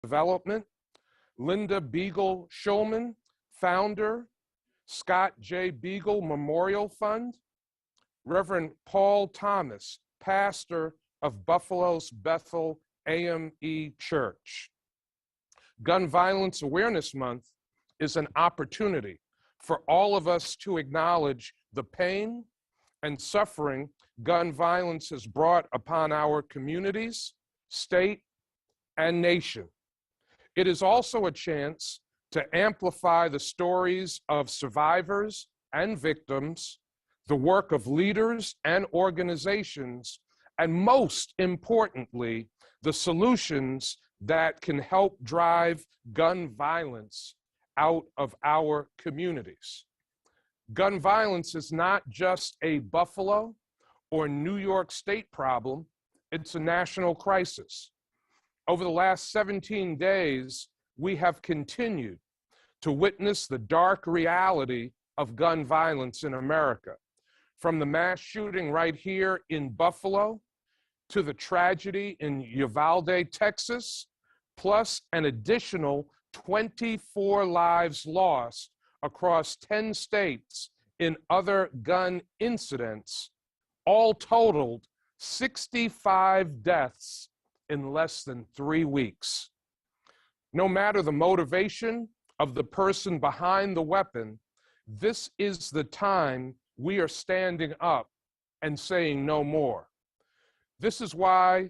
Development, Linda Beagle Schulman, founder, Scott J. Beagle Memorial Fund, Reverend Paul Thomas, pastor of Buffalo's Bethel AME Church. Gun Violence Awareness Month is an opportunity for all of us to acknowledge the pain and suffering gun violence has brought upon our communities, state, and nation. It is also a chance to amplify the stories of survivors and victims, the work of leaders and organizations, and most importantly, the solutions that can help drive gun violence out of our communities. Gun violence is not just a Buffalo or New York State problem, it's a national crisis. Over the last 17 days, we have continued to witness the dark reality of gun violence in America, from the mass shooting right here in Buffalo to the tragedy in Uvalde, Texas, plus an additional 24 lives lost across 10 states in other gun incidents, all totaled 65 deaths in less than 3 weeks. No matter the motivation of the person behind the weapon, this is the time we are standing up and saying no more. This is why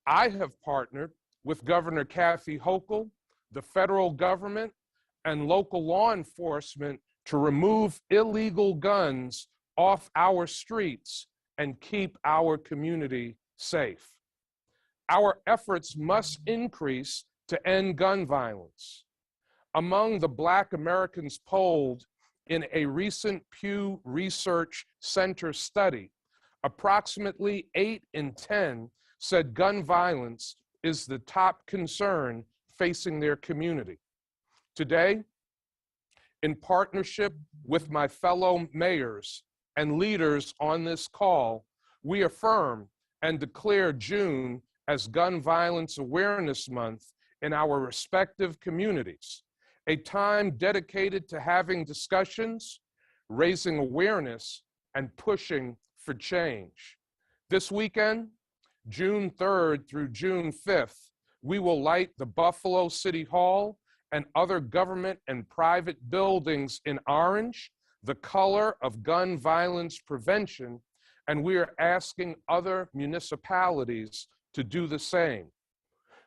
I have partnered with Governor Kathy Hochul, the federal government, and local law enforcement to remove illegal guns off our streets and keep our community safe. Our efforts must increase to end gun violence. Among the Black Americans polled in a recent Pew Research Center study, approximately 8 in 10 said gun violence is the top concern facing their community. Today, in partnership with my fellow mayors and leaders on this call, we affirm and declare June as Gun Violence Awareness Month in our respective communities, a time dedicated to having discussions, raising awareness, and pushing for change. This weekend, June 3rd through June 5th, we will light the Buffalo City Hall and other government and private buildings in orange, the color of gun violence prevention, and we are asking other municipalities to do the same.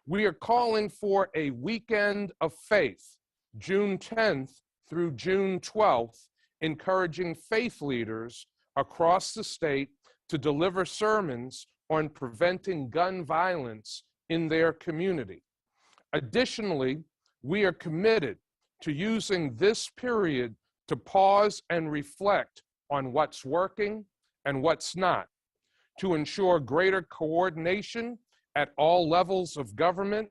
We are calling for a weekend of faith, June 10th through June 12th, encouraging faith leaders across the state to deliver sermons on preventing gun violence in their community. Additionally, we are committed to using this period to pause and reflect on what's working and what's not, to ensure greater coordination at all levels of government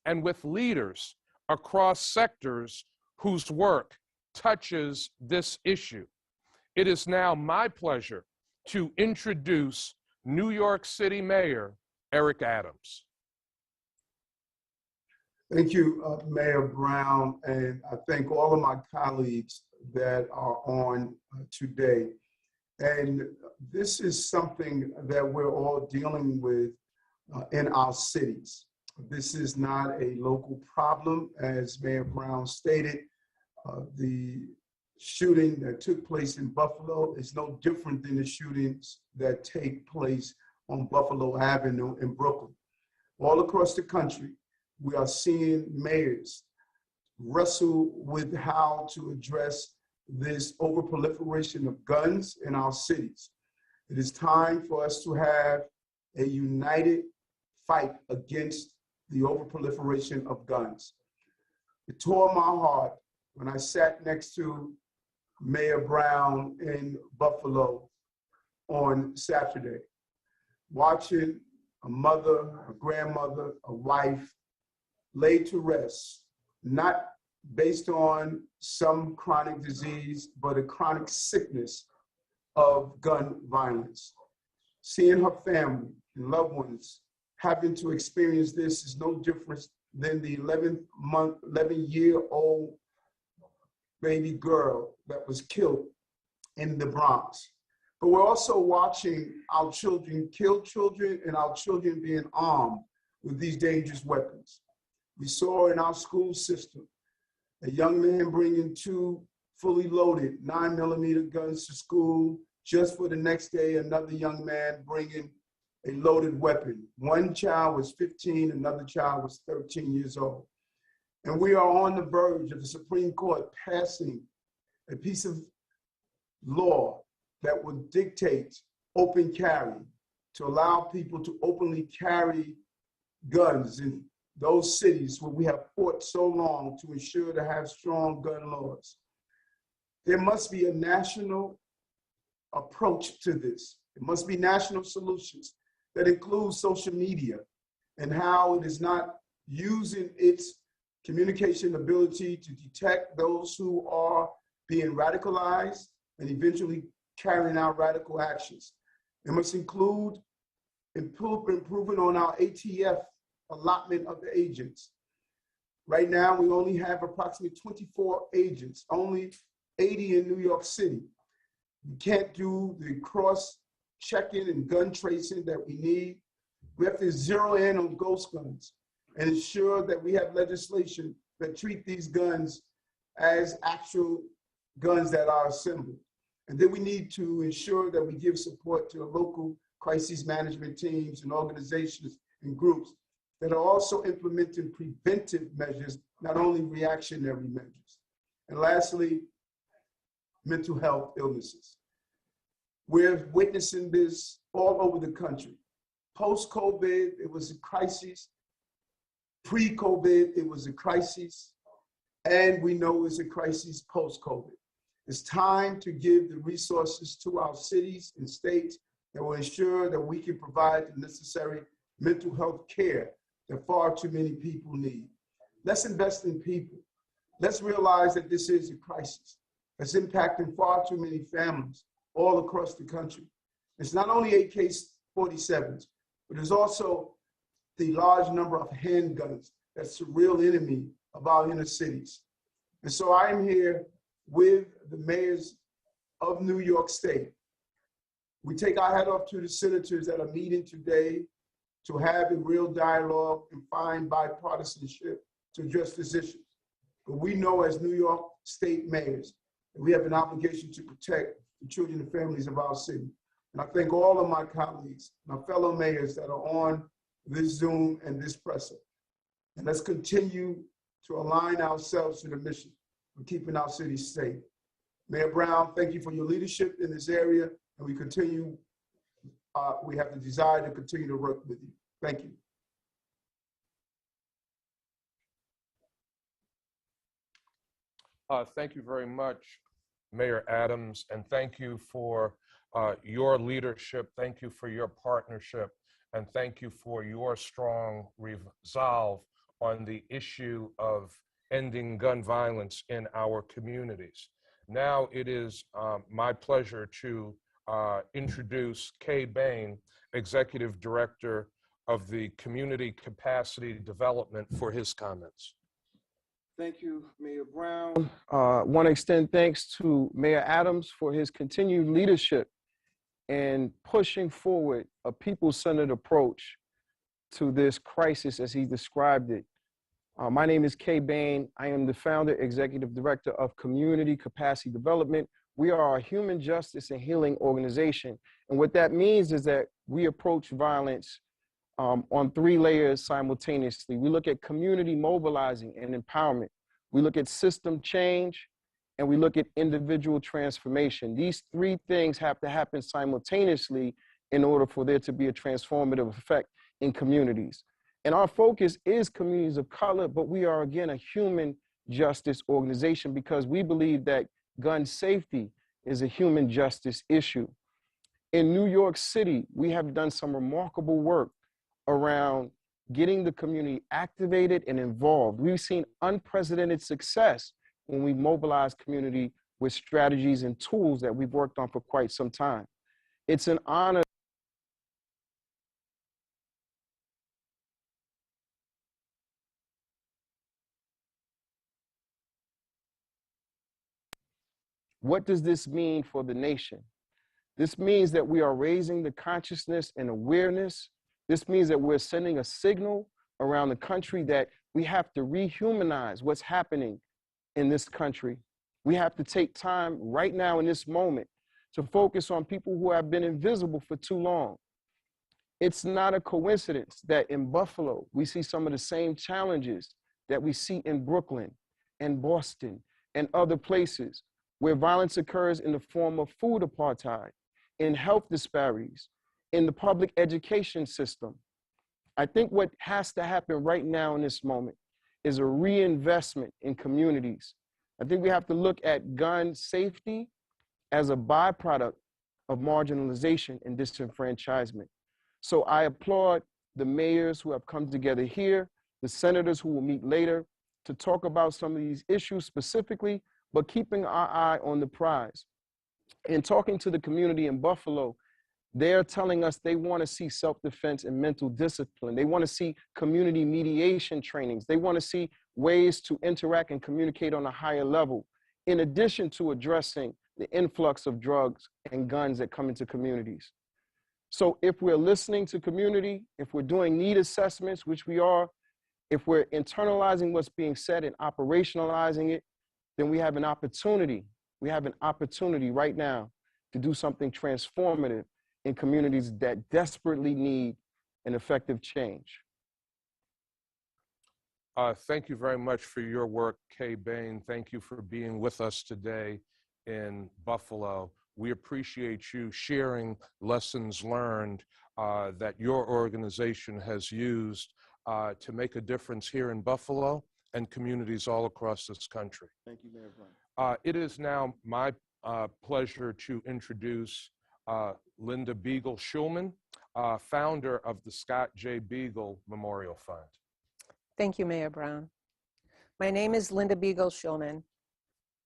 and with leaders across sectors whose work touches this issue. It is now my pleasure to introduce New York City Mayor Eric Adams. Thank you, Mayor Brown, and I thank all of my colleagues that are on today. And this is something that we're all dealing with in our cities. This is not a local problem, as Mayor Brown stated. The shooting that took place in Buffalo is no different than the shootings that take place on Buffalo Avenue in Brooklyn. All across the country, we are seeing mayors wrestle with how to address this overproliferation of guns in our cities. It is time for us to have a united fight against the overproliferation of guns. It tore my heart when I sat next to Mayor Brown in Buffalo on Saturday, watching a mother, a grandmother, a wife laid to rest, not based on some chronic disease, but a chronic sickness of gun violence. Seeing her family and loved ones having to experience this is no different than the 11-year-old baby girl that was killed in the Bronx. But we're also watching our children kill children and our children being armed with these dangerous weapons. We saw in our school system a young man bringing 2 fully loaded 9mm guns to school. Just for the next day, another young man bringing a loaded weapon. One child was 15, another child was 13 years old. And we are on the verge of the Supreme Court passing a piece of law that would dictate open carry to allow people to openly carry guns in those cities where we have fought so long to ensure to have strong gun laws. There must be a national approach to this. It must be national solutions that include social media and how it is not using its communication ability to detect those who are being radicalized and eventually carrying out radical actions. It must include improving on our ATF allotment of the agents. Right now, we only have approximately 24 agents, only 80 in New York City. We can't do the cross-checking and gun tracing that we need. We have to zero in on ghost guns and ensure that we have legislation that treat these guns as actual guns that are assembled. And then we need to ensure that we give support to local crisis management teams and organizations and groups that are also implementing preventive measures, not only reactionary measures. And lastly, mental health illnesses. We're witnessing this all over the country. Post-COVID, it was a crisis. Pre-COVID, it was a crisis. And we know it's a crisis post-COVID. It's time to give the resources to our cities and states that will ensure that we can provide the necessary mental health care that far too many people need. Let's invest in people. Let's realize that this is a crisis that's impacting far too many families all across the country. It's not only AK-47s, but there's also the large number of handguns that's the real enemy of our inner cities. And so I am here with the mayors of New York State. We take our hat off to the senators that are meeting today to have a real dialogue and find bipartisanship to address this issue. But we know as New York State mayors that we have an obligation to protect the children and families of our city. And I thank all of my colleagues, my fellow mayors that are on this Zoom and this presser. And let's continue to align ourselves to the mission of keeping our city safe. Mayor Brown, thank you for your leadership in this area, and we have the desire to continue to work with you. Thank you. Thank you very much, Mayor Adams, and thank you for your leadership. Thank you for your partnership, and thank you for your strong resolve on the issue of ending gun violence in our communities. Now it is my pleasure to introduce Kay Bain, Executive Director of the Community Capacity Development, for his comments. Thank you, Mayor Brown. Want to extend thanks to Mayor Adams for his continued leadership in pushing forward a people-centered approach to this crisis as he described it. My name is Kay Bain. I am the founder, executive director of Community Capacity Development. We are a human justice and healing organization. And what that means is that we approach violence on 3 layers simultaneously. We look at community mobilizing and empowerment. We look at system change, and we look at individual transformation. These 3 things have to happen simultaneously in order for there to be a transformative effect in communities. And our focus is communities of color, but we are, again, a human justice organization because we believe that gun safety is a human justice issue. In New York City, we have done some remarkable work around getting the community activated and involved. We've seen unprecedented success when we mobilize community with strategies and tools that we've worked on for quite some time. It's an honor What does this mean for the nation? This means that we are raising the consciousness and awareness. This means that we're sending a signal around the country that we have to rehumanize what's happening in this country. We have to take time right now in this moment to focus on people who have been invisible for too long. It's not a coincidence that in Buffalo, we see some of the same challenges that we see in Brooklyn and Boston and other places where violence occurs in the form of food apartheid, in health disparities, in the public education system. I think what has to happen right now in this moment is a reinvestment in communities. I think we have to look at gun safety as a byproduct of marginalization and disenfranchisement. So I applaud the mayors who have come together here, the senators who will meet later to talk about some of these issues specifically, but keeping our eye on the prize. In talking to the community in Buffalo, they're telling us they want to see self-defense and mental discipline. They want to see community mediation trainings. They want to see ways to interact and communicate on a higher level, in addition to addressing the influx of drugs and guns that come into communities. So if we're listening to community, if we're doing need assessments, which we are, if we're internalizing what's being said and operationalizing it, then we have an opportunity. We have an opportunity right now to do something transformative in communities that desperately need an effective change. Thank you very much for your work, Kay Bain. Thank you for being with us today in Buffalo. We appreciate you sharing lessons learned that your organization has used to make a difference here in Buffalo and communities all across this country. Thank you, Mayor Brown. It is now my pleasure to introduce Linda Beagle Schulman, founder of the Scott J. Beagle Memorial Fund. Thank you, Mayor Brown. My name is Linda Beagle Schulman.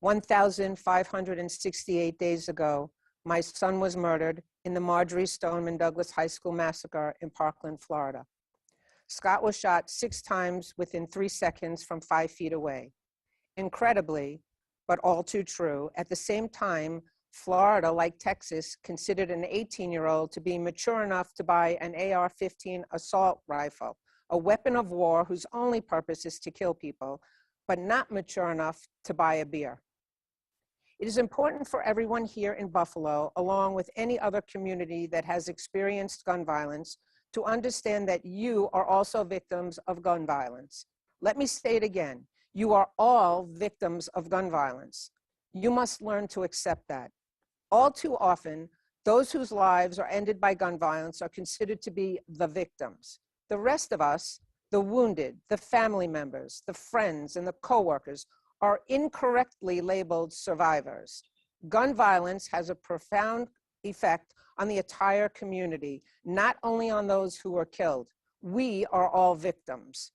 1,568 days ago, my son was murdered in the Marjory Stoneman Douglas High School massacre in Parkland, Florida. Scott was shot 6 times within 3 seconds from 5 feet away. Incredibly, but all too true, at the same time, Florida, like Texas, considered an 18-year-old to be mature enough to buy an AR-15 assault rifle, a weapon of war whose only purpose is to kill people, but not mature enough to buy a beer. It is important for everyone here in Buffalo, along with any other community that has experienced gun violence, to understand that you are also victims of gun violence. Let me say it again. You are all victims of gun violence. You must learn to accept that. All too often, those whose lives are ended by gun violence are considered to be the victims. The rest of us, the wounded, the family members, the friends, and the coworkers are incorrectly labeled survivors. Gun violence has a profound effect on the entire community, not only on those who are killed. We are all victims.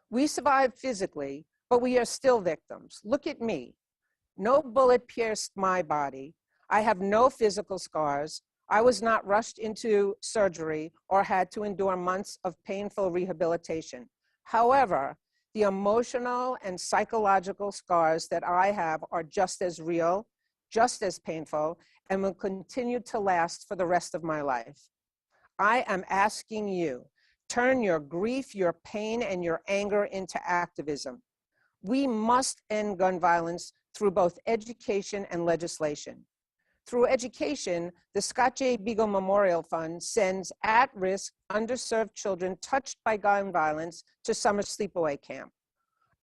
We survived physically, but we are still victims. Look at me. No bullet pierced my body. I have no physical scars. I was not rushed into surgery or had to endure months of painful rehabilitation. However, the emotional and psychological scars that I have are just as real, just as painful, and will continue to last for the rest of my life. I am asking you, turn your grief, your pain, and your anger into activism. We must end gun violence through both education and legislation. Through education, the Scott J. Beagle Memorial Fund sends at-risk, underserved children touched by gun violence to summer sleepaway camp.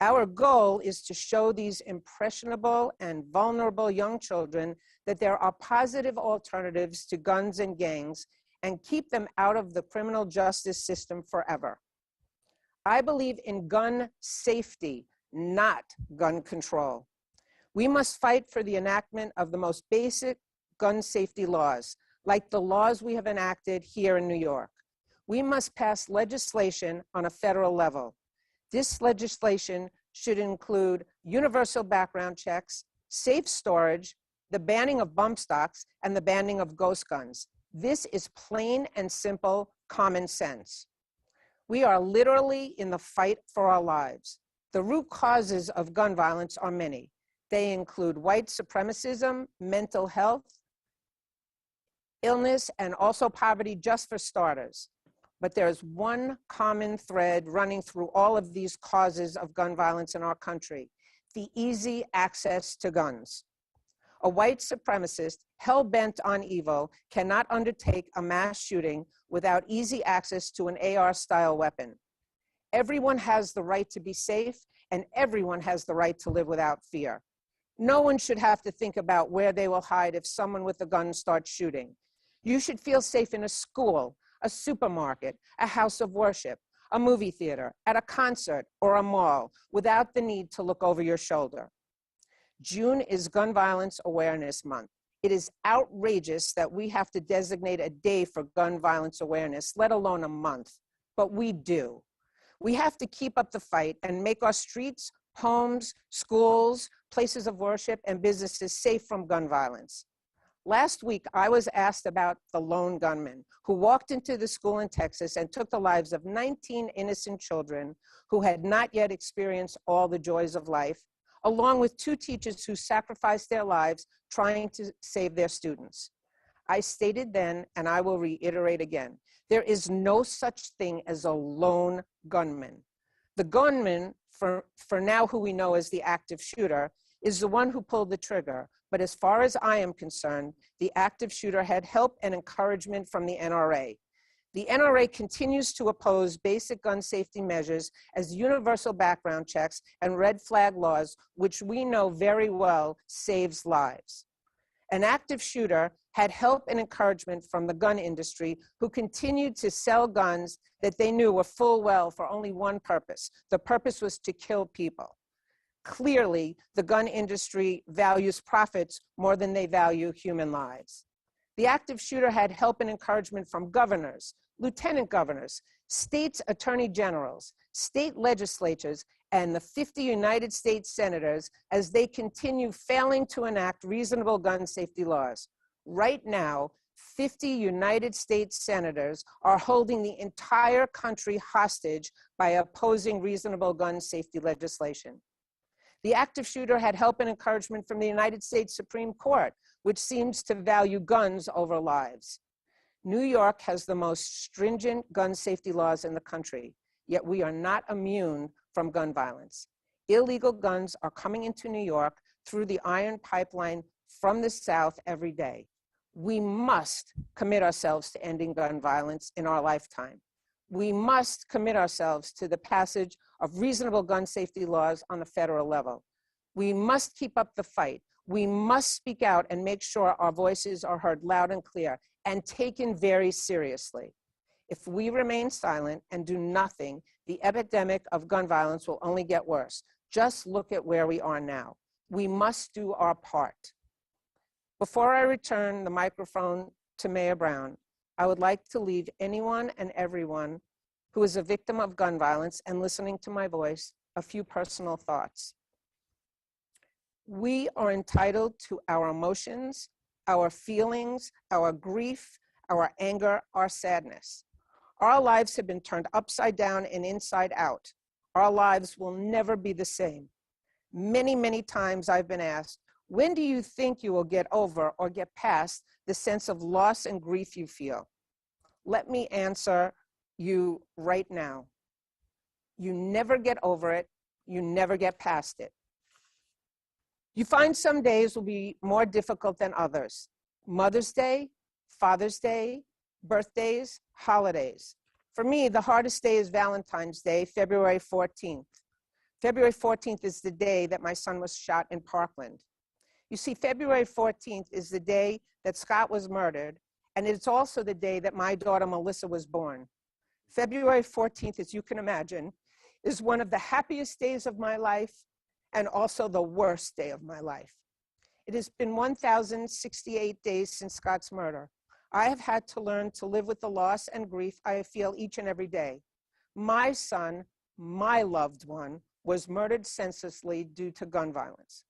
Our goal is to show these impressionable and vulnerable young children that there are positive alternatives to guns and gangs and keep them out of the criminal justice system forever. I believe in gun safety, not gun control. We must fight for the enactment of the most basic gun safety laws, like the laws we have enacted here in New York. We must pass legislation on a federal level. This legislation should include universal background checks, safe storage, the banning of bump stocks, and the banning of ghost guns. This is plain and simple common sense. We are literally in the fight for our lives. The root causes of gun violence are many. They include white supremacism, mental health, illness, and also poverty, just for starters. But there's one common thread running through all of these causes of gun violence in our country: the easy access to guns. A white supremacist hell-bent on evil cannot undertake a mass shooting without easy access to an AR-style weapon. Everyone has the right to be safe, and everyone has the right to live without fear. No one should have to think about where they will hide if someone with a gun starts shooting. You should feel safe in a school, a supermarket, a house of worship, a movie theater, at a concert, or a mall, without the need to look over your shoulder. June is Gun Violence Awareness Month. It is outrageous that we have to designate a day for gun violence awareness, let alone a month, but we do. We have to keep up the fight and make our streets, homes, schools, places of worship, and businesses safe from gun violence. Last week, I was asked about the lone gunman who walked into the school in Texas and took the lives of 19 innocent children who had not yet experienced all the joys of life, along with 2 teachers who sacrificed their lives trying to save their students. I stated then, and I will reiterate again, there is no such thing as a lone gunman. The gunman, for now who we know as the active shooter, is the one who pulled the trigger. But as far as I am concerned, the active shooter had help and encouragement from the NRA. The NRA continues to oppose basic gun safety measures as universal background checks and red flag laws, which we know very well saves lives. An active shooter had help and encouragement from the gun industry, who continued to sell guns that they knew were full well for only one purpose. The purpose was to kill people. Clearly, the gun industry values profits more than they value human lives. The active shooter had help and encouragement from governors, lieutenant governors, states' attorney generals, state legislatures, and the 50 United States senators as they continue failing to enact reasonable gun safety laws. Right now, 50 United States senators are holding the entire country hostage by opposing reasonable gun safety legislation. The active shooter had help and encouragement from the United States Supreme Court, which seems to value guns over lives. New York has the most stringent gun safety laws in the country, yet we are not immune from gun violence. Illegal guns are coming into New York through the iron pipeline from the South every day. We must commit ourselves to ending gun violence in our lifetime. We must commit ourselves to the passage of reasonable gun safety laws on the federal level. We must keep up the fight. We must speak out and make sure our voices are heard loud and clear and taken very seriously. If we remain silent and do nothing, the epidemic of gun violence will only get worse. Just look at where we are now. We must do our part. Before I return the microphone to Mayor Brown, I would like to leave anyone and everyone who is a victim of gun violence and listening to my voice a few personal thoughts. We are entitled to our emotions, our feelings, our grief, our anger, our sadness. Our lives have been turned upside down and inside out. Our lives will never be the same. Many, many times I've been asked, when do you think you will get over or get past the sense of loss and grief you feel? Let me answer you right now. You never get over it. You never get past it. You find some days will be more difficult than others. Mother's Day, Father's Day, birthdays, holidays. For me, the hardest day is Valentine's Day, February 14th. February 14th is the day that my son was shot in Parkland. You see, February 14th is the day that Scott was murdered, and it's also the day that my daughter Melissa was born. February 14th, as you can imagine, is one of the happiest days of my life and also the worst day of my life. It has been 1,068 days since Scott's murder. I have had to learn to live with the loss and grief I feel each and every day. My son, my loved one, was murdered senselessly due to gun violence.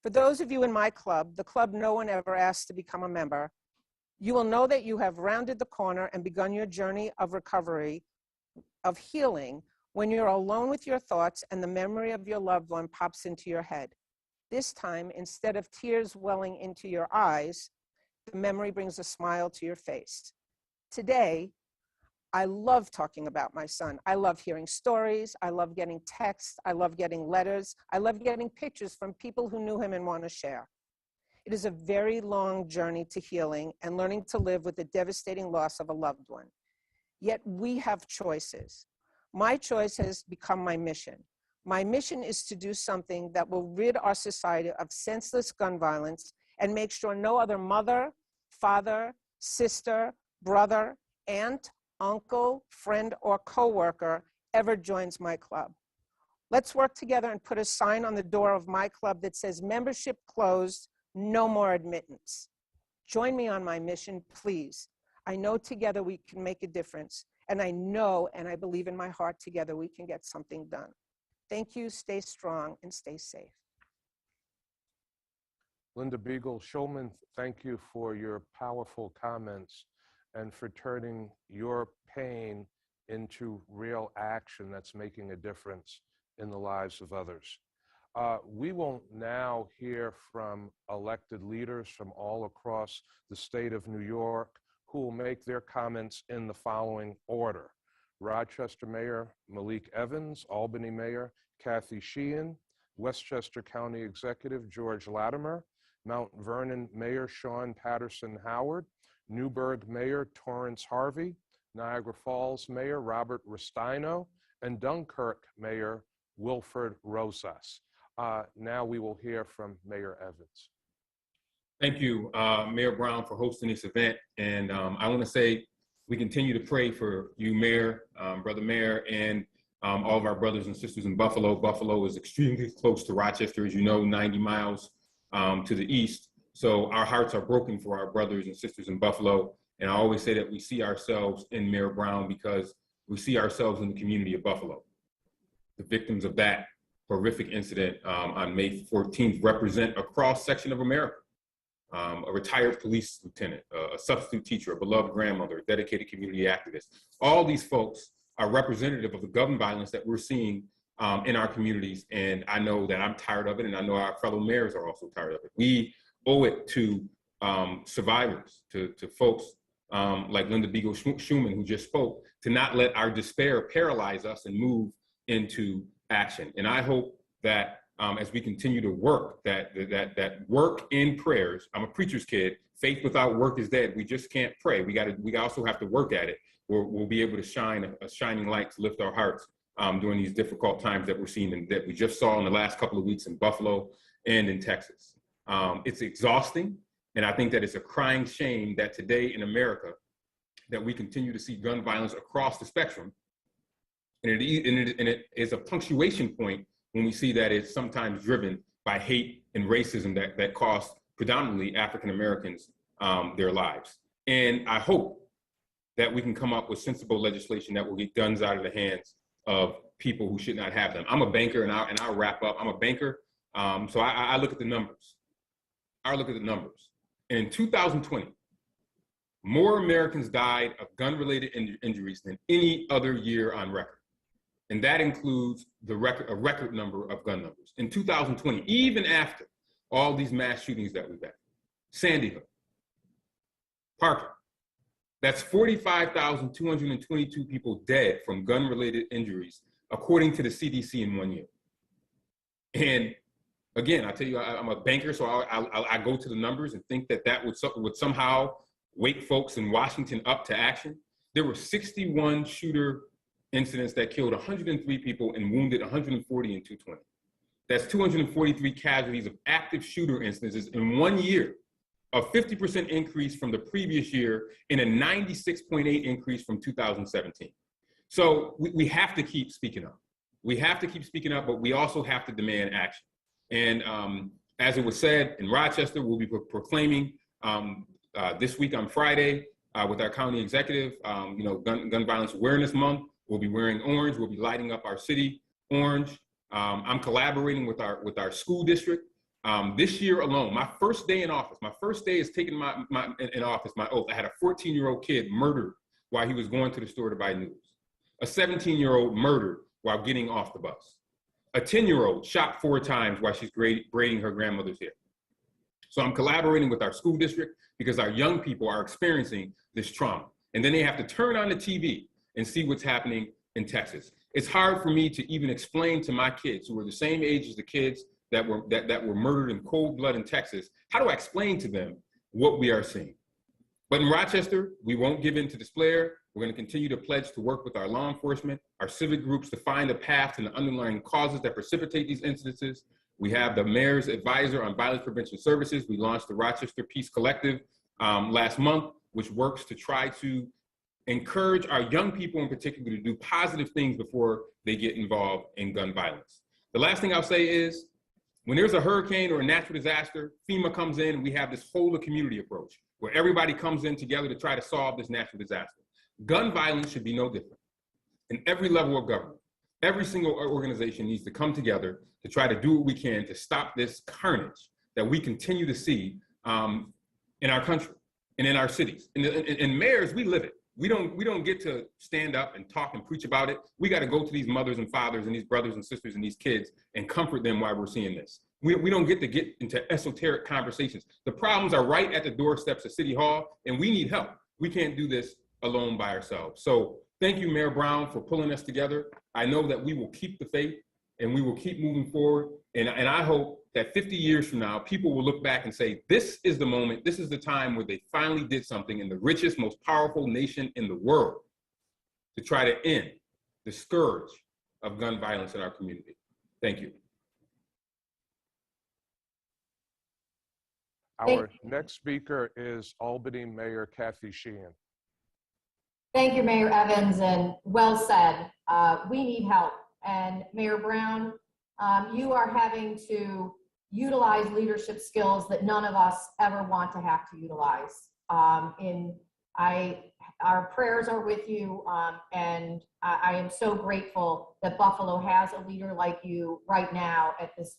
For those of you in my club, the club no one ever asked to become a member, you will know that you have rounded the corner and begun your journey of recovery, of healing, when you're alone with your thoughts and the memory of your loved one pops into your head. This time, instead of tears welling into your eyes, the memory brings a smile to your face. Today, I love talking about my son. I love hearing stories. I love getting texts. I love getting letters. I love getting pictures from people who knew him and want to share. It is a very long journey to healing and learning to live with the devastating loss of a loved one. Yet we have choices. My choice has become my mission. My mission is to do something that will rid our society of senseless gun violence and make sure no other mother, father, sister, brother, aunt, uncle, friend, or coworker ever joins my club. Let's work together and put a sign on the door of my club that says membership closed, no more admittance. Join me on my mission, please. I know together we can make a difference, and I know and I believe in my heart together we can get something done. Thank you, stay strong, and stay safe. Linda Beagle Schulman, thank you for your powerful comments and for turning your pain into real action that's making a difference in the lives of others. We will now hear from elected leaders from all across the state of New York who will make their comments in the following order. Rochester Mayor Malik Evans, Albany Mayor Kathy Sheehan, Westchester County Executive George Latimer, Mount Vernon Mayor Sean Patterson Howard, Newburgh Mayor Torrance Harvey, Niagara Falls Mayor Robert Restaino, and Dunkirk Mayor Wilfred Rosas. Now we will hear from Mayor Evans. Thank you, Mayor Brown, for hosting this event. And I want to say we continue to pray for you, Mayor, Brother Mayor, and all of our brothers and sisters in Buffalo. Buffalo is extremely close to Rochester, as you know, 90 miles to the east. So our hearts are broken for our brothers and sisters in Buffalo. And I always say that we see ourselves in Mayor Brown because we see ourselves in the community of Buffalo. The victims of that horrific incident on May 14th represent a cross-section of America. A retired police lieutenant, a substitute teacher, a beloved grandmother, a dedicated community activist. All these folks are representative of the gun violence that we're seeing in our communities. And I know that I'm tired of it, and I know our fellow mayors are also tired of it. We owe it to survivors, to folks like Linda Beagle Schulman, who just spoke, to not let our despair paralyze us and move into action. And I hope that as we continue to work, that work in prayers. I'm a preacher's kid. Faith without work is dead. We just can't pray. We also have to work at it. We'll be able to shine a shining light to lift our hearts during these difficult times that we're seeing and that we just saw in the last couple of weeks in Buffalo and in Texas. It's exhausting, and I think that it's a crying shame that today in America that we continue to see gun violence across the spectrum, and it is a punctuation point when we see that it's sometimes driven by hate and racism that cost predominantly African Americans their lives. And I hope that we can come up with sensible legislation that will get guns out of the hands of people who should not have them. I'm a banker, and I'll wrap up. I'm a banker, so I look at the numbers. I look at the numbers. And in 2020, more Americans died of gun-related injuries than any other year on record. And that includes a record number of gun numbers. In 2020, even after all these mass shootings that we've had, Sandy Hook, Parkland, that's 45,222 people dead from gun-related injuries, according to the CDC in 1 year. And again, I tell you, I'm a banker, so I go to the numbers and think that would somehow wake folks in Washington up to action. There were 61 shooter incidents that killed 103 people and wounded 140 in 220. That's 243 casualties of active shooter instances in 1 year, a 50% increase from the previous year and a 96.8 increase from 2017. So we have to keep speaking up. We have to keep speaking up, but we also have to demand action. And as it was said, in Rochester, we'll be proclaiming this week on Friday with our county executive, Gun Violence Awareness Month. We'll be wearing orange. We'll be lighting up our city orange. I'm collaborating with our school district. This year alone, my first day in office, my first day is taking in office, my oath. I had a 14-year-old kid murdered while he was going to the store to buy news. A 17-year-old murdered while getting off the bus. a 10-year-old shot 4 times while she's braiding her grandmother's hair. So I'm collaborating with our school district because our young people are experiencing this trauma. And then they have to turn on the TV and see what's happening in Texas. It's hard for me to even explain to my kids, who are the same age as the kids that were murdered in cold blood in Texas, how do I explain to them what we are seeing? But in Rochester, we won't give in to despair. We're going to continue to pledge to work with our law enforcement, our civic groups to find a path to the underlying causes that precipitate these incidences. We have the Mayor's Advisor on Violence Prevention Services. We launched the Rochester Peace Collective last month, which works to try to encourage our young people in particular to do positive things before they get involved in gun violence. The last thing I'll say is, when there's a hurricane or a natural disaster, FEMA comes in and we have this whole community approach where everybody comes in together to try to solve this natural disaster. Gun violence should be no different. In every level of government, every single organization needs to come together to try to do what we can to stop this carnage that we continue to see in our country and in our cities. And mayors, we live it. We don't get to stand up and talk and preach about it. We got to go to these mothers and fathers and these brothers and sisters and these kids and comfort them while we're seeing this. We don't get to get into esoteric conversations. The problems are right at the doorsteps of City Hall, and we need help. We can't do this alone by ourselves. So thank you, Mayor Brown, for pulling us together. I know that we will keep the faith and we will keep moving forward. And I hope that 50 years from now, people will look back and say, this is the moment, this is the time where they finally did something in the richest, most powerful nation in the world to try to end the scourge of gun violence in our community. Thank you. Our next speaker is Albany Mayor Kathy Sheehan. Thank you, Mayor Evans, and well said. We need help. And Mayor Brown, you are having to utilize leadership skills that none of us ever want to have to utilize. Our prayers are with you, and I am so grateful that Buffalo has a leader like you right now at this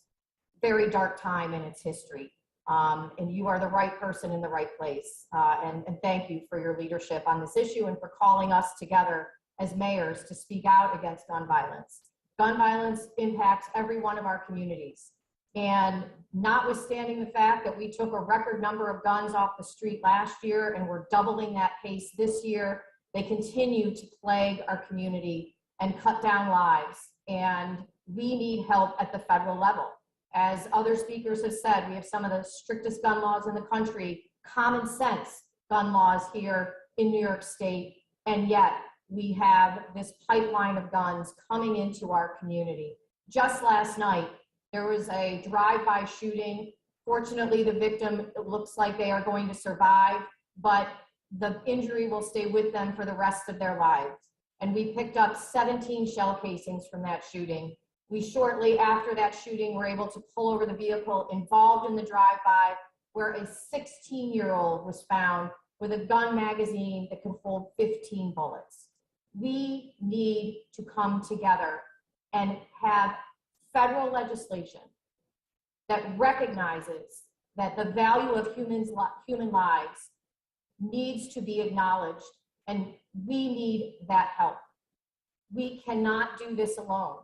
very dark time in its history. And you are the right person in the right place. And thank you for your leadership on this issue and for calling us together as mayors to speak out against gun violence. Gun violence impacts every one of our communities. And notwithstanding the fact that we took a record number of guns off the street last year and we're doubling that pace this year, they continue to plague our community and cut down lives. And we need help at the federal level. As other speakers have said, we have some of the strictest gun laws in the country, common sense gun laws here in New York State, and yet we have this pipeline of guns coming into our community. Just last night, there was a drive-by shooting. Fortunately, the victim, it looks like they are going to survive, but the injury will stay with them for the rest of their lives. And we picked up 17 shell casings from that shooting. We shortly after that shooting were able to pull over the vehicle involved in the drive-by, where a 16-year-old was found with a gun magazine that could hold 15 bullets. We need to come together and have federal legislation that recognizes that the value of human lives needs to be acknowledged, and we need that help. We cannot do this alone.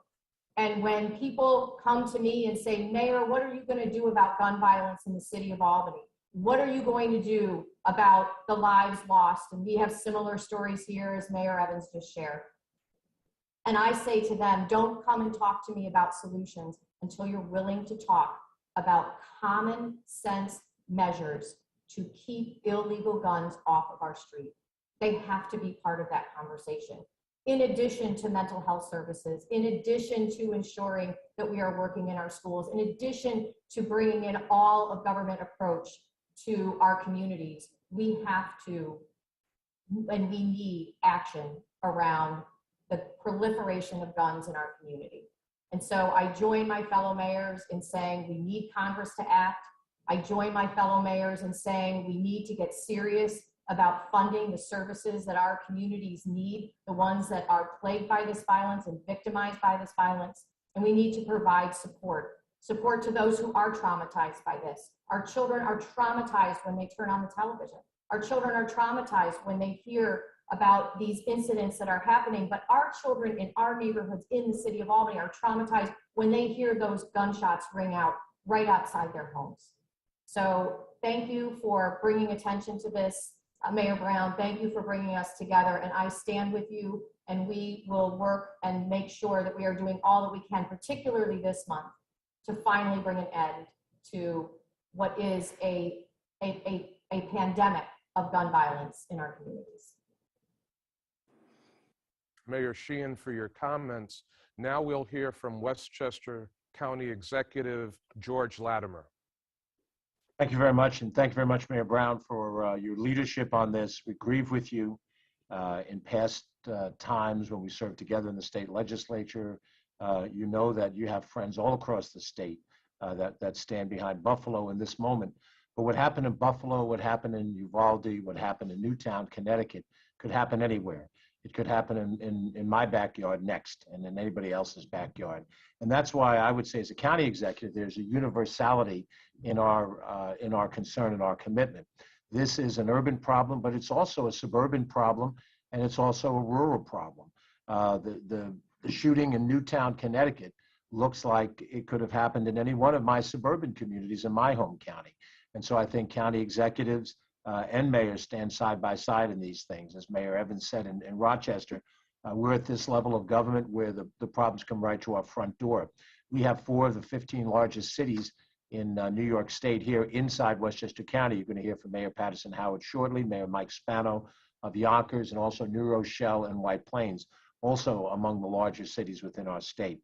And when people come to me and say, Mayor, what are you going to do about gun violence in the city of Albany? What are you going to do about the lives lost? And we have similar stories here, as Mayor Evans just shared. And I say to them, don't come and talk to me about solutions until you're willing to talk about common sense measures to keep illegal guns off of our street. They have to be part of that conversation. In addition to mental health services, in addition to ensuring that we are working in our schools, in addition to bringing in all of government approach to our communities, we have to, and we need action around the proliferation of guns in our community. And so I join my fellow mayors in saying we need Congress to act. I join my fellow mayors in saying we need to get serious about funding the services that our communities need, the ones that are plagued by this violence and victimized by this violence. And we need to provide support to those who are traumatized by this. Our children are traumatized when they turn on the television. Our children are traumatized when they hear about these incidents that are happening, but our children in our neighborhoods in the city of Albany are traumatized when they hear those gunshots ring out right outside their homes. So thank you for bringing attention to this, Mayor Brown. Thank you for bringing us together, and I stand with you, and we will work and make sure that we are doing all that we can, particularly this month, to finally bring an end to what is a pandemic of gun violence in our communities. Mayor Sheehan, for your comments. Now we'll hear from Westchester County Executive George Latimer. Thank you very much, and thank you very much, Mayor Brown, for your leadership on this. We grieve with you. In past times when we served together in the state legislature, you know that you have friends all across the state that stand behind Buffalo in this moment. But what happened in Buffalo, what happened in Uvalde, what happened in Newtown, Connecticut, could happen anywhere. It could happen in my backyard next, and in anybody else's backyard. And that's why I would say, as a county executive, there's a universality in our concern and our commitment. This is an urban problem, but it's also a suburban problem, and it's also a rural problem. The shooting in Newtown, Connecticut, looks like it could have happened in any one of my suburban communities in my home county. And so I think county executives and mayors stand side by side in these things. As Mayor Evans said in Rochester, we're at this level of government where the problems come right to our front door. We have 4 of the 15 largest cities in New York State here inside Westchester County. You're going to hear from Mayor Patterson Howard shortly, Mayor Mike Spano of Yonkers, and also New Rochelle and White Plains, also among the larger cities within our state.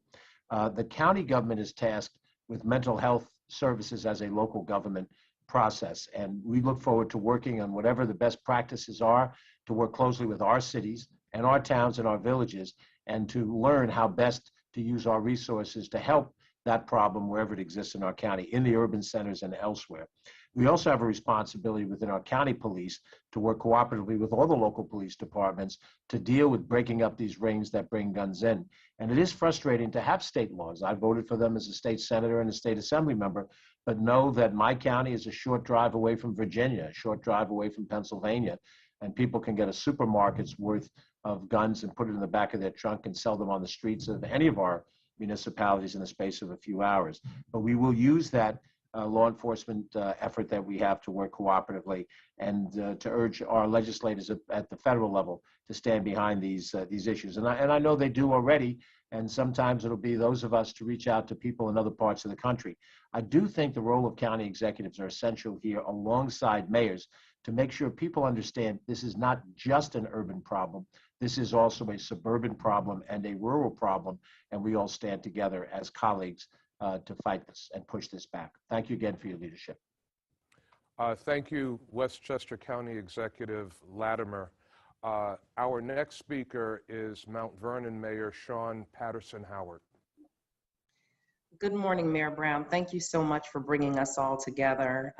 The county government is tasked with mental health services as a local government process, and we look forward to working on whatever the best practices are to work closely with our cities and our towns and our villages, and to learn how best to use our resources to help that problem wherever it exists in our county, in the urban centers and elsewhere. We also have a responsibility within our county police to work cooperatively with all the local police departments to deal with breaking up these rings that bring guns in. And it is frustrating to have state laws. I voted for them as a state senator and a state assembly member, but know that my county is a short drive away from Virginia, a short drive away from Pennsylvania, and people can get a supermarket's worth of guns and put it in the back of their trunk and sell them on the streets of any of our municipalities in the space of a few hours. But we will use that law enforcement effort that we have to work cooperatively, and to urge our legislators at the federal level to stand behind these issues. And I know they do already, and sometimes it'll be those of us to reach out to people in other parts of the country. I do think the role of county executives are essential here alongside mayors to make sure people understand this is not just an urban problem. This is also a suburban problem and a rural problem, and we all stand together as colleagues to fight this and push this back. Thank you again for your leadership. Thank you, Westchester County Executive Latimer. Our next speaker is Mount Vernon Mayor Sean Patterson Howard. Good morning, Mayor Brown. Thank you so much for bringing us all together.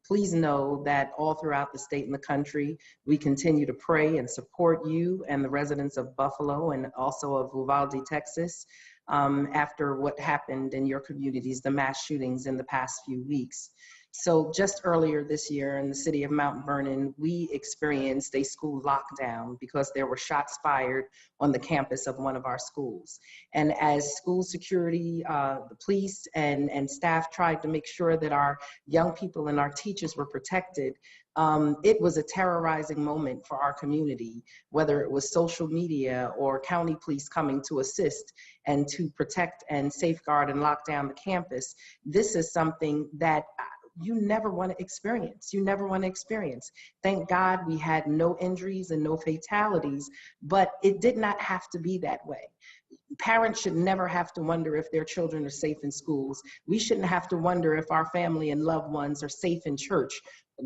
Please know that all throughout the state and the country, we continue to pray and support you and the residents of Buffalo and also of Uvalde, Texas, after what happened in your communities, the mass shootings in the past few weeks. So just earlier this year in the city of Mount Vernon, we experienced a school lockdown because there were shots fired on the campus of one of our schools. And as school security, the police and staff tried to make sure that our young people and our teachers were protected, it was a terrorizing moment for our community, whether it was social media or county police coming to assist and to protect and safeguard and lock down the campus. This is something that you never want to experience. You never want to experience. Thank God we had no injuries and no fatalities, but it did not have to be that way. Parents should never have to wonder if their children are safe in schools. We shouldn't have to wonder if our family and loved ones are safe in church,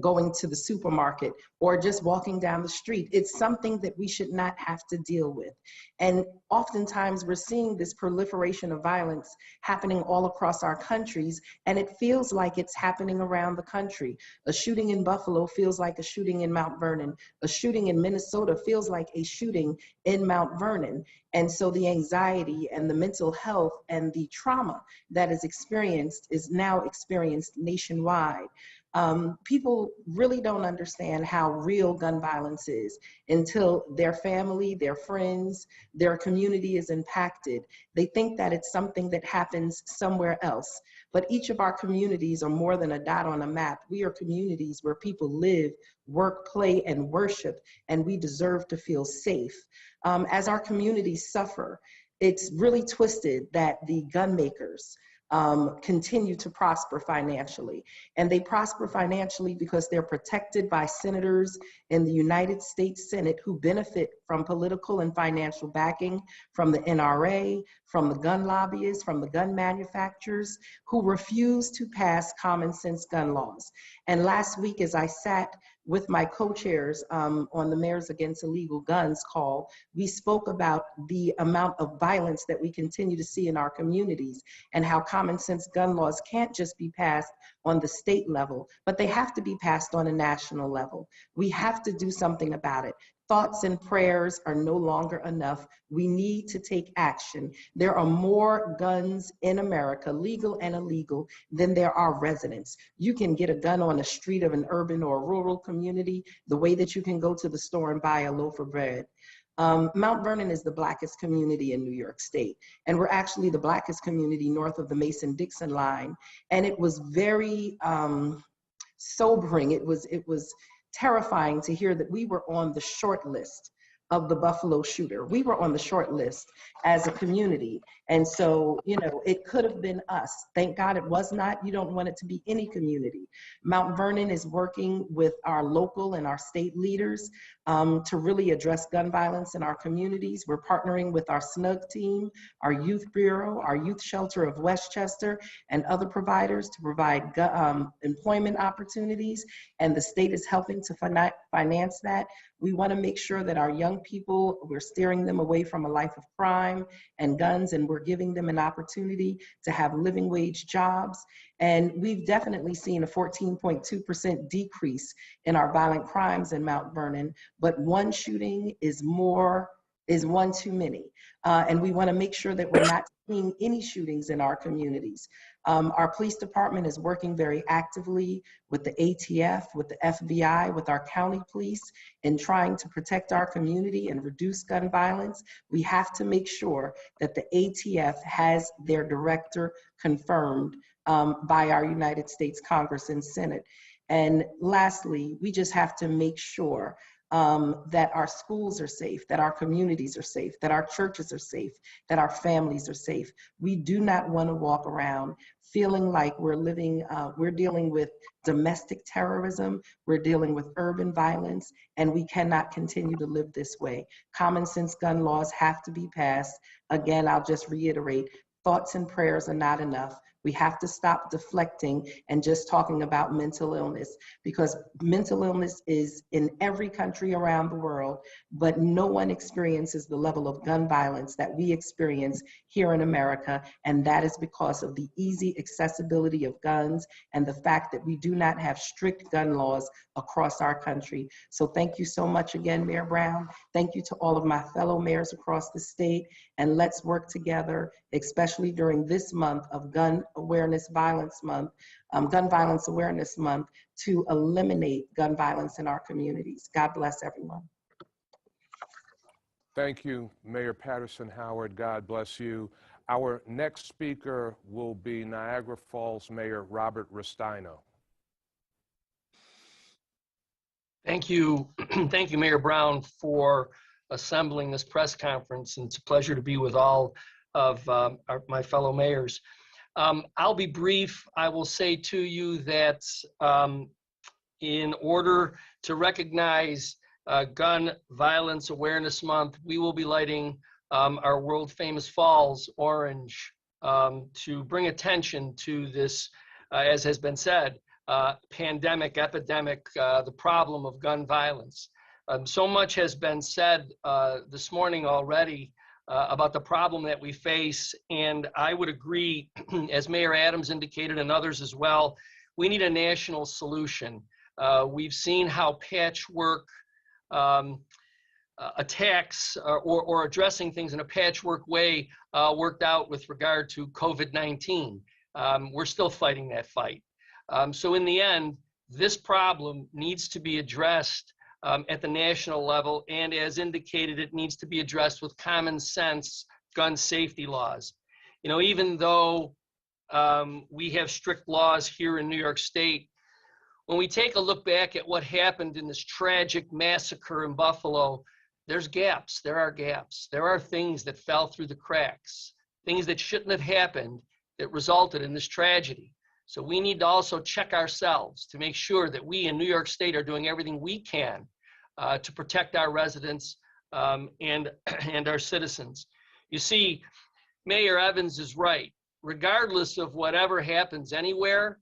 going to the supermarket, or just walking down the street. It's something that we should not have to deal with. And oftentimes we're seeing this proliferation of violence happening all across our countries, and it feels like it's happening around the country. A shooting in Buffalo feels like a shooting in Mount Vernon. A shooting in Minnesota feels like a shooting in Mount Vernon. And so the anxiety and the mental health and the trauma that is experienced is now experienced nationwide. People really don't understand how real gun violence is until their family, their friends, their community is impacted. They think that it's something that happens somewhere else. But each of our communities are more than a dot on a map. We are communities where people live, work, play, and worship, and we deserve to feel safe. As our communities suffer, it's really twisted that the gun makers continue to prosper financially. And they prosper financially because they're protected by senators in the United States Senate who benefit from political and financial backing from the NRA, from the gun lobbyists, from the gun manufacturers who refuse to pass common sense gun laws. And last week, as I sat with my co-chairs on the Mayors Against Illegal Guns call, we spoke about the amount of violence that we continue to see in our communities and how common sense gun laws can't just be passed on the state level, but they have to be passed on a national level. We have to do something about it. Thoughts and prayers are no longer enough. We need to take action. There are more guns in America, legal and illegal, than there are residents. You can get a gun on a street of an urban or rural community the way that you can go to the store and buy a loaf of bread. Mount Vernon is the Blackest community in New York State, and we're actually the Blackest community north of the Mason-Dixon line. And it was very sobering. It was terrifying to hear that we were on the short list of the Buffalo shooter. We were on the short list as a community. And so, you know, it could have been us. Thank God it was not. You don't want it to be any community. Mount Vernon is working with our local and our state leaders to really address gun violence in our communities. We're partnering with our SNUG team, our Youth Bureau, our Youth Shelter of Westchester, and other providers to provide employment opportunities. And the state is helping to finance that. We want to make sure that our young people, we're steering them away from a life of crime and guns, and we're giving them an opportunity to have living wage jobs. And we've definitely seen a 14.2% decrease in our violent crimes in Mount Vernon, but one shooting is one too many. And we want to make sure that we're not seeing any shootings in our communities. Our police department is working very actively with the ATF, with the FBI, with our county police in trying to protect our community and reduce gun violence. We have to make sure that the ATF has their director confirmed by our United States Congress and Senate. And lastly, we just have to make sure that our schools are safe, that our communities are safe, that our churches are safe, that our families are safe. We do not want to walk around feeling like we're dealing with domestic terrorism, we're dealing with urban violence, and we cannot continue to live this way. Common sense gun laws have to be passed. Again, I'll just reiterate, thoughts and prayers are not enough. We have to stop deflecting and just talking about mental illness, because mental illness is in every country around the world, but no one experiences the level of gun violence that we experience here in America. And that is because of the easy accessibility of guns and the fact that we do not have strict gun laws across our country. So thank you so much again, Mayor Brown. Thank you to all of my fellow mayors across the state. And let's work together, especially during this month of Gun Violence Awareness Month, to eliminate gun violence in our communities. God bless everyone. Thank you, Mayor Patterson Howard. God bless you. Our next speaker will be Niagara Falls Mayor Robert Restaino. Thank you. Thank you, Mayor Brown, for assembling this press conference. And it's a pleasure to be with all of my fellow mayors. I'll be brief. I will say to you that in order to recognize Gun Violence Awareness Month, we will be lighting our world famous falls orange to bring attention to this, as has been said, pandemic, epidemic, the problem of gun violence. So much has been said this morning already about the problem that we face, and I would agree, as Mayor Adams indicated and others as well, we need a national solution. We've seen how patchwork attacks or addressing things in a patchwork way worked out with regard to COVID-19. We're still fighting that fight. So in the end, this problem needs to be addressed at the national level, and as indicated, it needs to be addressed with common sense gun safety laws. You know, even though we have strict laws here in New York State, when we take a look back at what happened in this tragic massacre in Buffalo, there's gaps. There are gaps. There are things that fell through the cracks, things that shouldn't have happened that resulted in this tragedy. So we need to also check ourselves to make sure that we in New York State are doing everything we can to protect our residents and our citizens. You see, Mayor Evans is right. Regardless of whatever happens anywhere,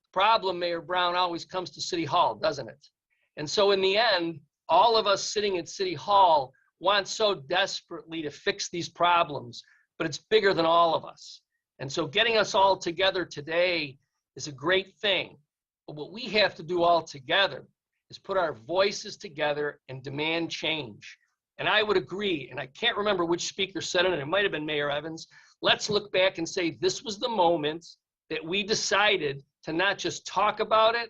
the problem, Mayor Brown, always comes to City Hall, doesn't it? And so in the end, all of us sitting at City Hall want so desperately to fix these problems, but it's bigger than all of us. And so getting us all together today is a great thing. But what we have to do all together is put our voices together and demand change. And I would agree, and I can't remember which speaker said it, and it might have been Mayor Evans. Let's look back and say this was the moment that we decided to not just talk about it,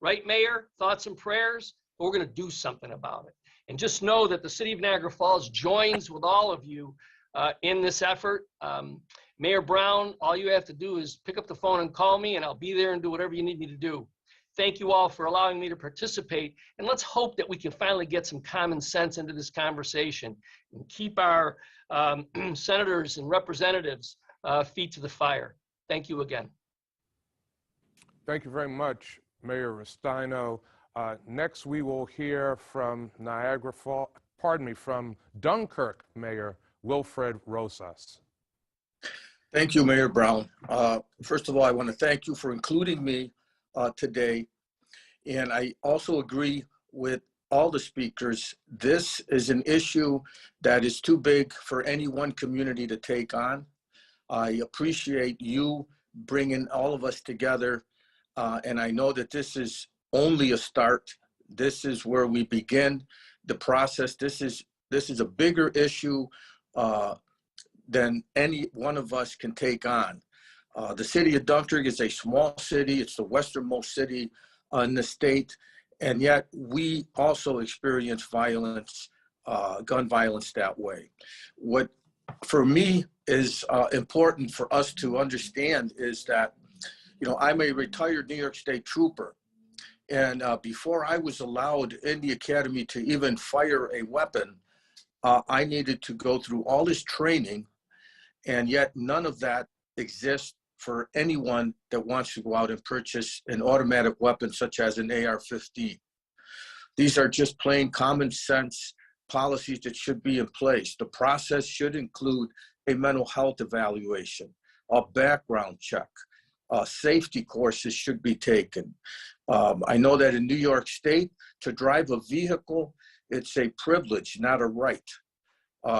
right, Mayor? Thoughts and prayers, but we're going to do something about it. And just know that the city of Niagara Falls joins with all of you in this effort. Mayor Brown, all you have to do is pick up the phone and call me, and I'll be there and do whatever you need me to do. Thank you all for allowing me to participate. And let's hope that we can finally get some common sense into this conversation and keep our senators and representatives feet to the fire. Thank you again. Thank you very much, Mayor Restaino. Next, we will hear from from Dunkirk Mayor Wilfred Rosas. Thank you, Mayor Brown. First of all, I want to thank you for including me today. And I also agree with all the speakers. This is an issue that is too big for any one community to take on. I appreciate you bringing all of us together. And I know that this is only a start. This is where we begin the process. This is a bigger issue than any one of us can take on. The city of Dunkirk is a small city. It's the westernmost city in the state. And yet we also experience violence, gun violence that way. What for me is important for us to understand is that, you know, I'm a retired New York State trooper. And before I was allowed in the academy to even fire a weapon, I needed to go through all this training. And yet none of that exists for anyone that wants to go out and purchase an automatic weapon such as an AR-15. These are just plain common sense policies that should be in place. The process should include a mental health evaluation, a background check, safety courses should be taken. I know that in New York State, to drive a vehicle, it's a privilege, not a right.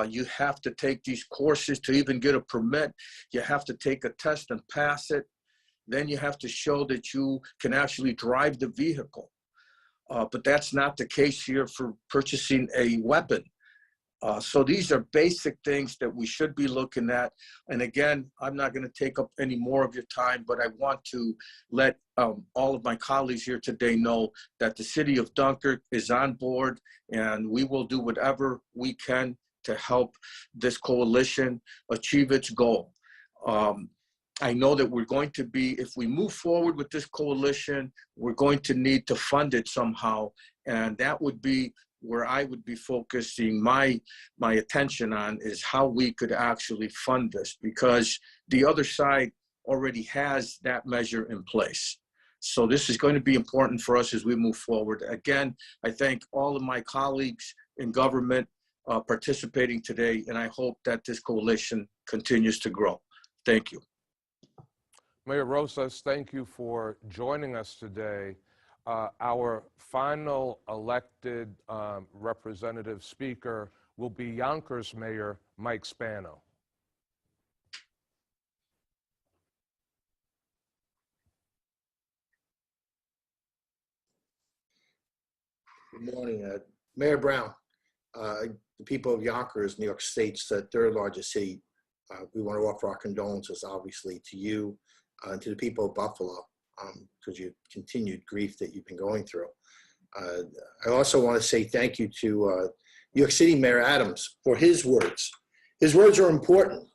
You have to take these courses to even get a permit. You have to take a test and pass it. Then you have to show that you can actually drive the vehicle. But that's not the case here for purchasing a weapon. So these are basic things that we should be looking at. And again, I'm not going to take up any more of your time, but I want to let all of my colleagues here today know that the city of Dunkirk is on board, and we will do whatever we can to help this coalition achieve its goal. I know that we're going to be, if we move forward with this coalition, we're going to need to fund it somehow. And that would be where I would be focusing my attention on, is how we could actually fund this, because the other side already has that measure in place. So this is going to be important for us as we move forward. Again, I thank all of my colleagues in government participating today, and I hope that this coalition continues to grow. Thank you. Mayor Rosas, thank you for joining us today. Our final elected representative speaker will be Yonkers Mayor Mike Spano. Good morning, Mayor Brown. The people of Yonkers, New York State's third largest city, we want to offer our condolences, obviously, to you and to the people of Buffalo because your continued grief that you've been going through. I also want to say thank you to New York City Mayor Adams for his words. His words are important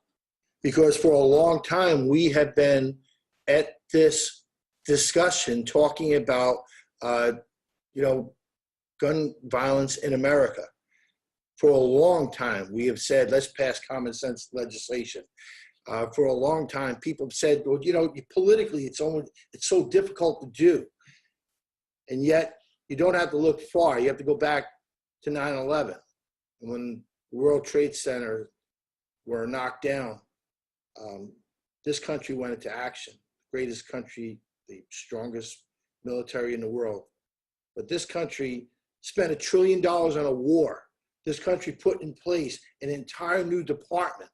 because for a long time we have been at this discussion talking about, gun violence in America. For a long time, we have said, let's pass common sense legislation. For a long time, people have said, well, politically, it's so difficult to do. And yet, you don't have to look far. You have to go back to 9/11, when the World Trade Center were knocked down. This country went into action. The greatest country, the strongest military in the world. But this country spent $1 trillion on a war. This country put in place an entire new department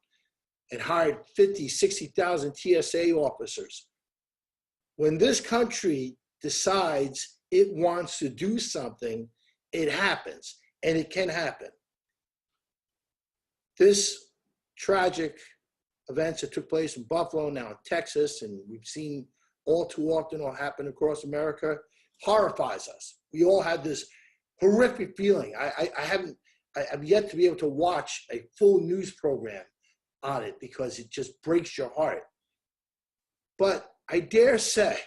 and hired 50, 60,000 TSA officers. When this country decides it wants to do something, it happens, and it can happen. This tragic events that took place in Buffalo, now in Texas, and we've seen all too often what happen across America, horrifies us. We all have this horrific feeling. I've yet to be able to watch a full news program on it because it just breaks your heart. But I dare say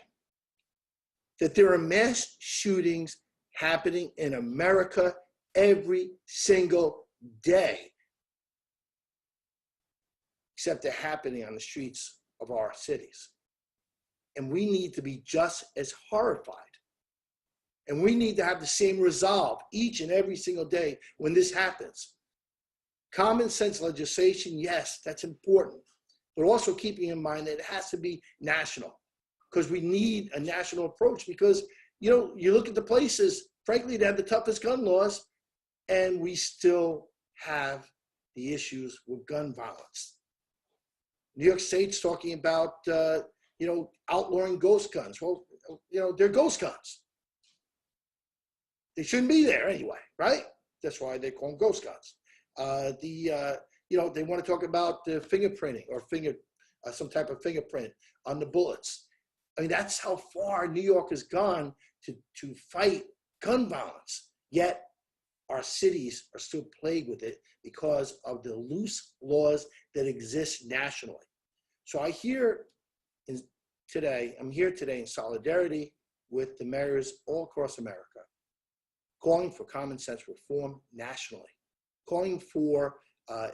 that there are mass shootings happening in America every single day, except they're happening on the streets of our cities. And we need to be just as horrified. And we need to have the same resolve each and every single day when this happens. Common sense legislation, yes, that's important, but also keeping in mind that it has to be national, because we need a national approach. Because, you look at the places, frankly, that have the toughest gun laws, and we still have the issues with gun violence. New York State's talking about, outlawing ghost guns. Well, they're ghost guns. They shouldn't be there anyway, right? That's why they call them ghost guns. They want to talk about the fingerprinting or some type of fingerprint on the bullets. I mean, that's how far New York has gone to fight gun violence. Yet our cities are still plagued with it because of the loose laws that exist nationally. So I'm here today in solidarity with the mayors all across America, calling for common sense reform nationally, calling for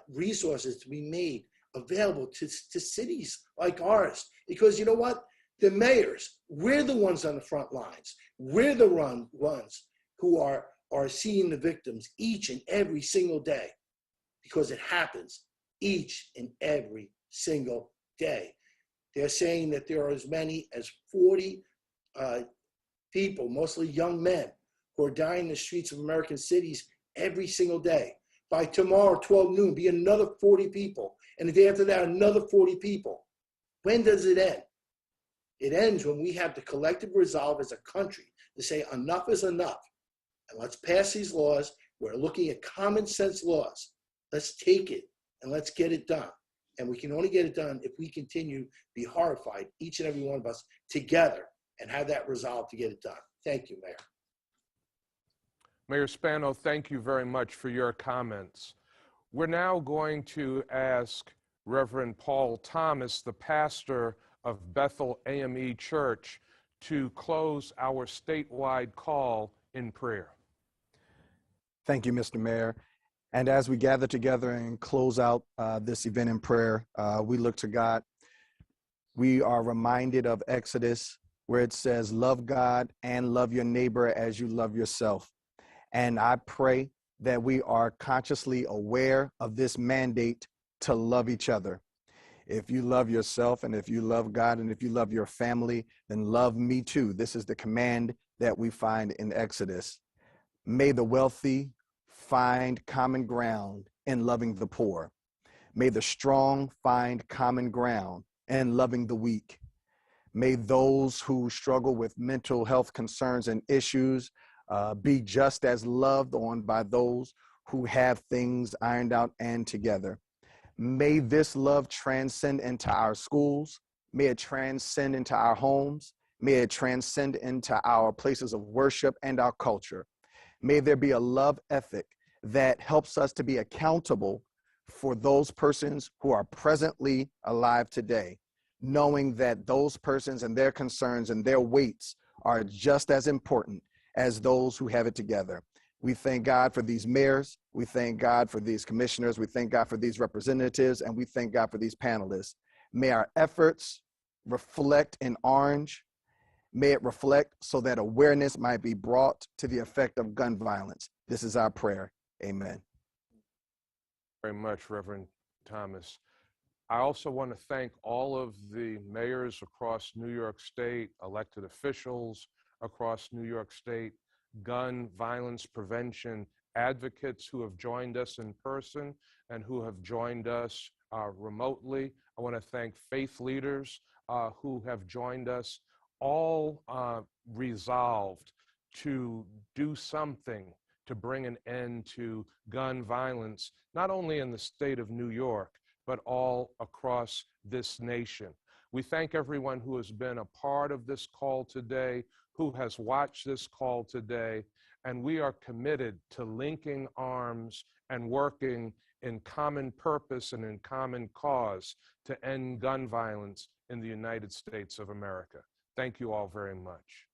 resources to be made available to cities like ours. Because you know what? The mayors, we're the ones on the front lines. We're the ones who are seeing the victims each and every single day, because it happens each and every single day. They're saying that there are as many as 40 people, mostly young men, who are dying in the streets of American cities every single day. By tomorrow, 12 noon, be another 40 people. And the day after that, another 40 people. When does it end? It ends when we have the collective resolve as a country to say enough is enough. And let's pass these laws. We're looking at common sense laws. Let's take it and let's get it done. And we can only get it done if we continue to be horrified, each and every one of us, together, and have that resolve to get it done. Thank you, Mayor. Mayor Spano, thank you very much for your comments. We're now going to ask Reverend Paul Thomas, the pastor of Bethel AME Church, to close our statewide call in prayer. Thank you, Mr. Mayor. And as we gather together and close out this event in prayer, we look to God. We are reminded of Exodus, where it says, love God and love your neighbor as you love yourself. And I pray that we are consciously aware of this mandate to love each other. If you love yourself, and if you love God, and if you love your family, then love me too. This is the command that we find in Exodus. May the wealthy find common ground in loving the poor. May the strong find common ground in loving the weak. May those who struggle with mental health concerns and issues be just as loved on by those who have things ironed out and together. May this love transcend into our schools. May it transcend into our homes. May it transcend into our places of worship and our culture. May there be a love ethic that helps us to be accountable for those persons who are presently alive today, knowing that those persons and their concerns and their weights are just as important as those who have it together. We thank God for these mayors. We thank God for these commissioners. We thank God for these representatives, and we thank God for these panelists. May our efforts reflect in orange. May it reflect so that awareness might be brought to the effect of gun violence. This is our prayer. Amen. Very much, Reverend Thomas. I also want to thank all of the mayors across New York State, elected officials across New York State, gun violence prevention advocates who have joined us in person and who have joined us remotely. I want to thank faith leaders who have joined us, all resolved to do something to bring an end to gun violence, not only in the state of New York, but all across this nation. We thank everyone who has been a part of this call today, who has watched this call today, and we are committed to linking arms and working in common purpose and in common cause to end gun violence in the United States of America. Thank you all very much.